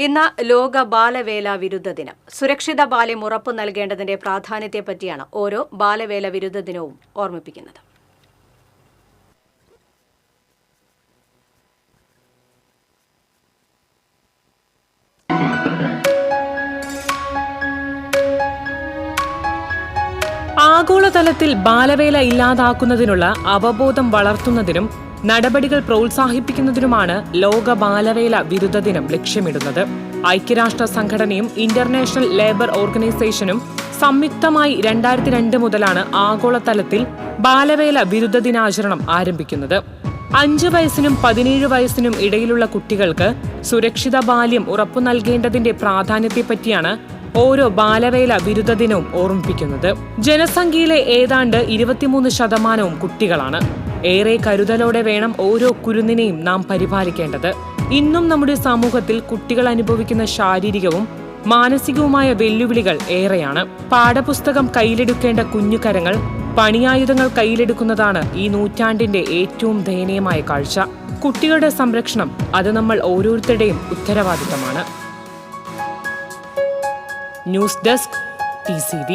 ഇന്ന് ലോക ബാലവേല വിരുദ്ധ ദിനം. സുരക്ഷിത ബാല്യം ഉറപ്പു നൽകേണ്ടതിന്റെ പ്രാധാന്യത്തെപ്പറ്റിയാണ് ഓരോ ബാലവേല വിരുദ്ധ ദിനവും ഓർമ്മിപ്പിക്കുന്നത്. ആഗോളതലത്തിൽ ബാലവേല ഇല്ലാതാക്കുന്നതിനുള്ള അവബോധം വളർത്തുന്നതിനും നടപടികൾ പ്രോത്സാഹിപ്പിക്കുന്നതിനുമാണ് ലോക ബാലവേല വിരുദ്ധ ദിനം ലക്ഷ്യമിടുന്നത്. ഐക്യരാഷ്ട്ര സംഘടനയും ഇന്റർനാഷണൽ ലേബർ ഓർഗനൈസേഷനും സംയുക്തമായി 2002 മുതലാണ് ആഗോളതലത്തിൽ ബാലവേല വിരുദ്ധ ദിനാചരണം ആരംഭിക്കുന്നത്. 5 വയസ്സിനും 17 വയസ്സിനും ഇടയിലുള്ള കുട്ടികൾക്ക് സുരക്ഷിത ബാല്യം ഉറപ്പു നൽകേണ്ടതിന്റെ പ്രാധാന്യത്തെപ്പറ്റിയാണ് ഓരോ ബാലവേല വിരുദ്ധ ദിനവും ഓർമ്മിപ്പിക്കുന്നത്. ജനസംഖ്യയിലെ ഏതാണ്ട് 23% കുട്ടികളാണ്. ഏറെ കരുതലോടെ വേണം ഓരോ കുരുന്നിനെയും നാം പരിപാലിക്കേണ്ടത്. ഇന്നും നമ്മുടെ സമൂഹത്തിൽ കുട്ടികൾ അനുഭവിക്കുന്ന ശാരീരികവും മാനസികവുമായ വെല്ലുവിളികൾ ഏറെയാണ്. പാഠപുസ്തകം കയ്യിലെടുക്കേണ്ട കുഞ്ഞുകരങ്ങൾ പണിയായുധങ്ങൾ കയ്യിലെടുക്കുന്നതാണ് ഈ നൂറ്റാണ്ടിന്റെ ഏറ്റവും ദയനീയമായ കാഴ്ച. കുട്ടികളുടെ സംരക്ഷണം അത് നമ്മൾ ഓരോരുത്തരുടെയും ഉത്തരവാദിത്തമാണ്. News desk TCV.